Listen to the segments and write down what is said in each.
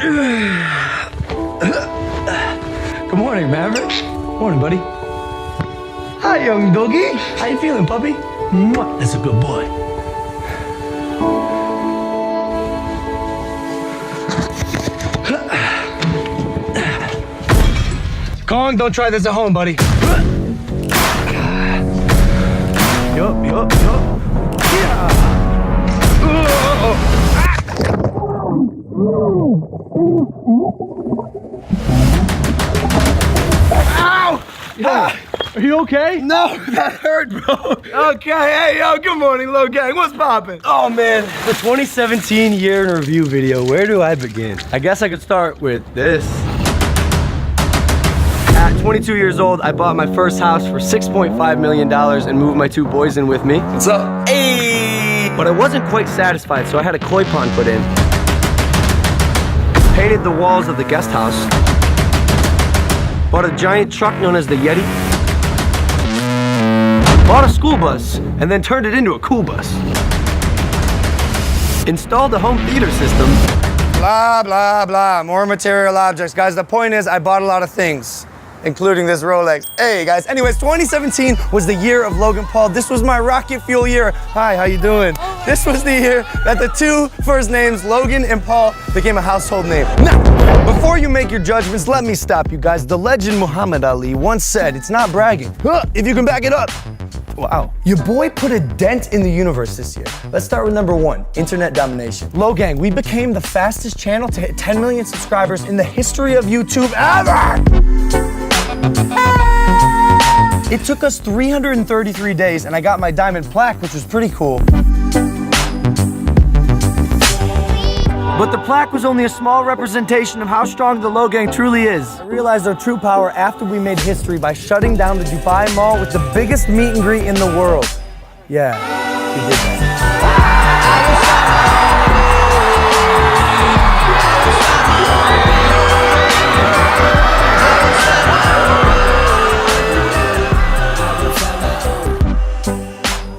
Good morning, Maverick. Morning, buddy. Hi, young doggy. How you feeling, puppy? Mwah. That's a good boy. Kong, don't try this at home, buddy. Yup. Yeah. Ow! Are you okay? No, that hurt, bro. Okay, hey, yo, good morning, Logan. What's poppin'? Oh, man, the 2017 year in review video, where do I begin? I guess I could start with this. At 22 years old, I bought my first house for $6.5 million and moved my 2 boys in with me. What's up? Hey! But I wasn't quite satisfied, so I had a koi pond put in. Painted the walls of the guest house. Bought a giant truck known as the Yeti. Bought a school bus, and then turned it into a cool bus. Installed a home theater system. Blah, blah, blah. More material objects. Guys, the point is I bought a lot of things, including this Rolex. Hey, guys. Anyways, 2017 was the year of Logan Paul. This was my rocket fuel year. Hi, how you doing? This was the year that the 2 first names, Logan and Paul, became a household name. Now, before you make your judgments, let me stop you guys. The legend Muhammad Ali once said, it's not bragging, if you can back it up. Wow. Your boy put a dent in the universe this year. Let's start with number 1, internet domination. Logang, we became the fastest channel to hit 10 million subscribers in the history of YouTube ever! It took us 333 days and I got my diamond plaque, which was pretty cool. But the plaque was only a small representation of how strong the Logang truly is. I realized our true power after we made history by shutting down the Dubai Mall with the biggest meet and greet in the world. Yeah, we did that.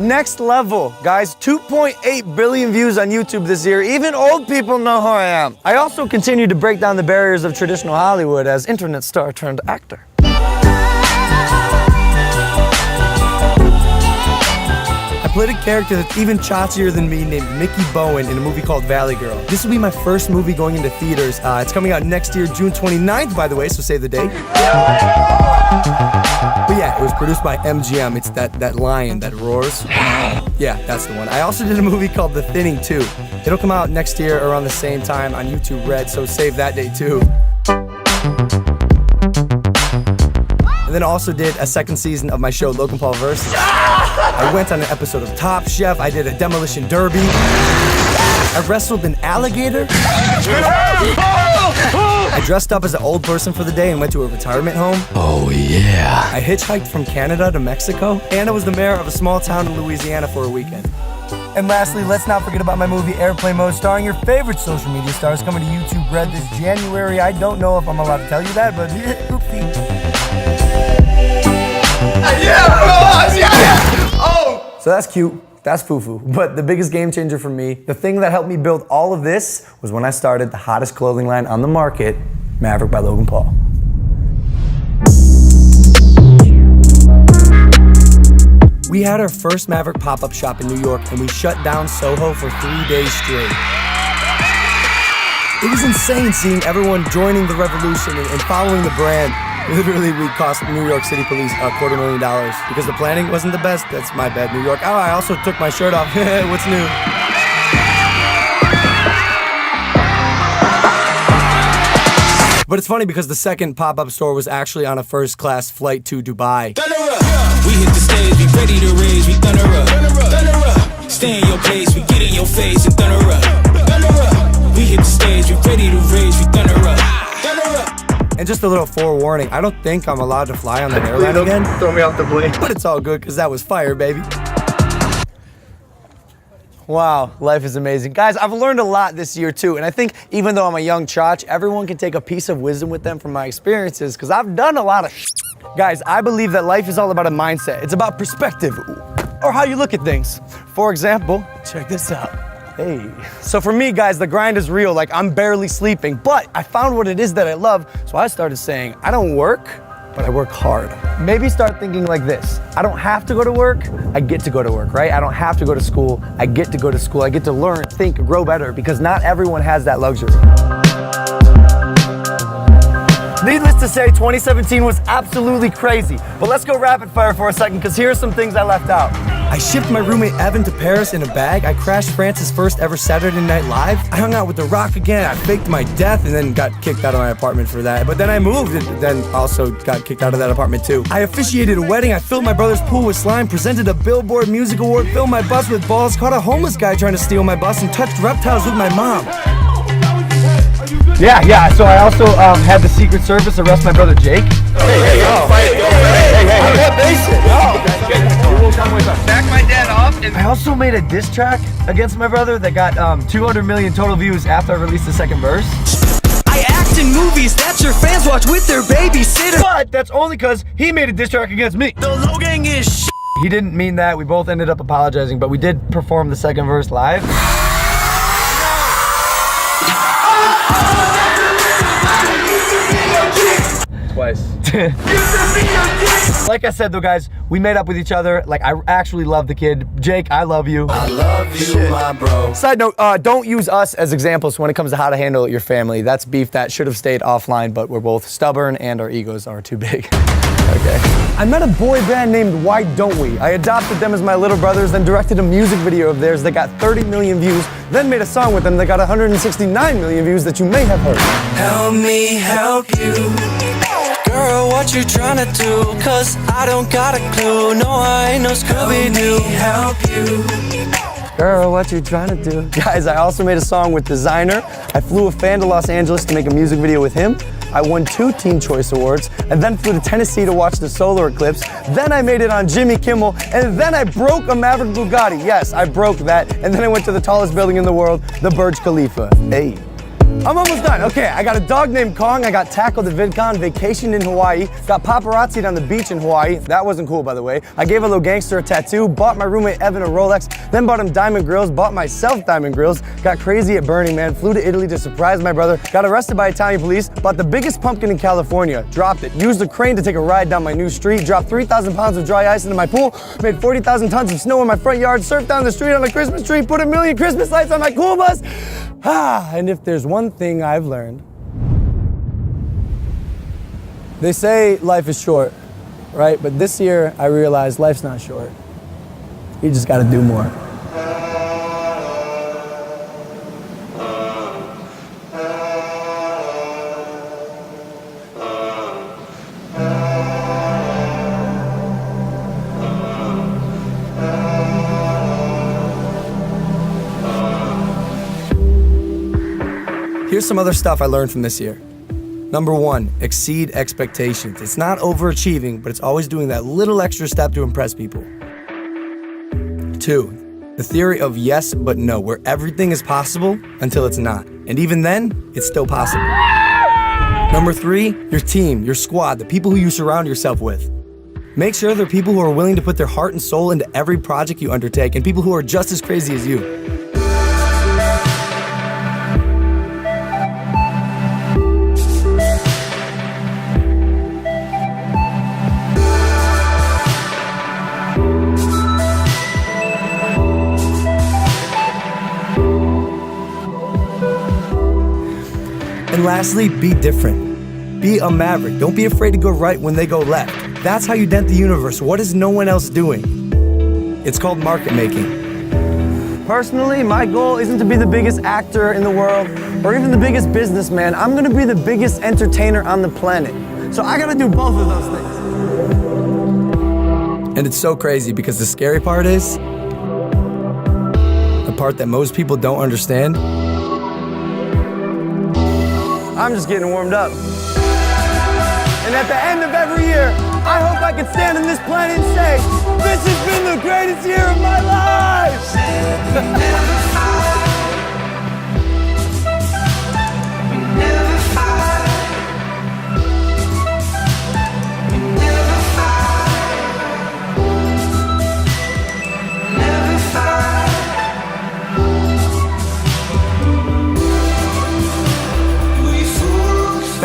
Next level, guys, 2.8 billion views on YouTube this year. Even old people know who I am. I also continue to break down the barriers of traditional Hollywood as internet star turned actor. I played a character that's even chottier than me named Mickey Bowen in a movie called Valley Girl. This will be my first movie going into theaters. It's coming out next year, June 29th, by the way, so save the date. But yeah, it was produced by MGM. It's that lion that roars. Yeah, that's the one. I also did a movie called The Thinning 2. It'll come out next year around the same time on YouTube Red, so save that date too. And then I also did a 2nd season of my show, Logan Paul Versus. I went on an episode of Top Chef. I did a demolition derby. I wrestled an alligator. I dressed up as an old person for the day and went to a retirement home. Oh, yeah. I hitchhiked from Canada to Mexico. And I was the mayor of a small town in Louisiana for a weekend. And lastly, let's not forget about my movie Airplane Mode, starring your favorite social media stars, coming to YouTube Red this January. I don't know if I'm allowed to tell you that, but oopsie. Yeah! Oh! So that's cute. That's foo-foo. But the biggest game changer for me, the thing that helped me build all of this, was when I started the hottest clothing line on the market, Maverick by Logan Paul. We had our first Maverick pop-up shop in New York and we shut down Soho for 3 days straight. It was insane seeing everyone joining the revolution and following the brand. Literally, we cost New York City police $250,000 because the planning wasn't the best. That's my bad, New York. Oh, I also took my shirt off. What's new? But it's funny because the second pop-up store was actually on a first-class flight to Dubai. We hit the stage, we ready to raise, we thunder up. Stay in your place, we get in your face and thunder up. We hit the stage, we ready to raise, we thunder up. And just a little forewarning, I don't think I'm allowed to fly on that airline again. Throw me off the plane. But it's all good, because that was fire, baby. Wow, life is amazing. Guys, I've learned a lot this year too, and I think even though I'm a young chotch, everyone can take a piece of wisdom with them from my experiences, because I've done a lot of Guys, I believe that life is all about a mindset. It's about perspective, or how you look at things. For example, check this out. Hey. So for me, guys, the grind is real. Like, I'm barely sleeping, but I found what it is that I love. So I started saying, I don't work, but I work hard. Maybe start thinking like this. I don't have to go to work, I get to go to work, right? I don't have to go to school, I get to go to school. I get to learn, think, grow better, because not everyone has that luxury. Needless to say, 2017 was absolutely crazy. But let's go rapid fire for a second, because here are some things I left out. I shipped my roommate Evan to Paris in a bag. I crashed France's first ever Saturday Night Live. I hung out with The Rock again. I faked my death and then got kicked out of my apartment for that. But then I moved and then also got kicked out of that apartment too. I officiated a wedding. I filled my brother's pool with slime, presented a Billboard Music Award, filled my bus with balls, caught a homeless guy trying to steal my bus, and touched reptiles with my mom. Yeah, so I also had the Secret Service arrest my brother Jake. Hey, back my dad off. I also made a diss track against my brother that got 200 million total views after I released the second verse. I act in movies that your fans watch with their babysitter. But that's only because he made a diss track against me. The Logan is shit. He didn't mean that. We both ended up apologizing, but we did perform the second verse live. Twice. Like I said though, guys, we made up with each other. Like, I actually love the kid. Jake, I love you. I love you, my bro. Side note, don't use us as examples when it comes to how to handle your family. That's beef that should have stayed offline, but we're both stubborn and our egos are too big. Okay. I met a boy band named Why Don't We? I adopted them as my little brothers, then directed a music video of theirs that got 30 million views, then made a song with them that got 169 million views that you may have heard. Help me help you. Girl, what you tryna do? Cause I don't got a clue. No, I ain't no Scooby-Doo. Help you. Girl, what you trying to do? Guys, I also made a song with Designer. I flew a fan to Los Angeles to make a music video with him. I won 2 Teen Choice Awards, and then flew to Tennessee to watch the solar eclipse. Then I made it on Jimmy Kimmel, and then I broke a Maverick Bugatti. Yes, I broke that, and then I went to the tallest building in the world, the Burj Khalifa. Hey. I'm almost done. Okay, I got a dog named Kong. I got tackled at VidCon, vacationed in Hawaii, got paparazzi'd on the beach in Hawaii. That wasn't cool, by the way. I gave a little gangster a tattoo, bought my roommate Evan a Rolex, then bought him diamond grills, bought myself diamond grills, got crazy at Burning Man, flew to Italy to surprise my brother, got arrested by Italian police, bought the biggest pumpkin in California, dropped it, used a crane to take a ride down my new street, dropped 3,000 pounds of dry ice into my pool, made 40,000 tons of snow in my front yard, surfed down the street on a Christmas tree, put 1 million Christmas lights on my cool bus. And if there's one thing I've learned, they say life is short, right? But this year I realized life's not short. You just gotta do more. Here's some other stuff I learned from this year. Number 1, exceed expectations. It's not overachieving, but it's always doing that little extra step to impress people. 2, the theory of yes but no, where everything is possible until it's not. And even then, it's still possible. Number 3, your team, your squad, the people who you surround yourself with. Make sure they're people who are willing to put their heart and soul into every project you undertake, and people who are just as crazy as you. And lastly, be different. Be a maverick. Don't be afraid to go right when they go left. That's how you dent the universe. What is no one else doing? It's called market making. Personally, my goal isn't to be the biggest actor in the world or even the biggest businessman. I'm gonna be the biggest entertainer on the planet. So I gotta do both of those things. And it's so crazy because the scary part is, the part that most people don't understand, I'm just getting warmed up. And at the end of every year, I hope I can stand on this planet and say, this has been the greatest year of my life!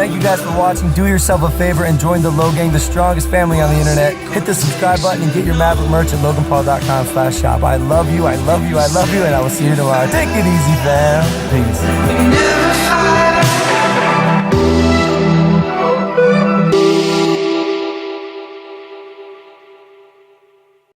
Thank you guys for watching. Do yourself a favor and join the Logang, the strongest family on the internet. Hit the subscribe button and get your Maverick merch at loganpaul.com/shop. I love you, I love you, I love you, and I will see you tomorrow. Take it easy, fam. Peace.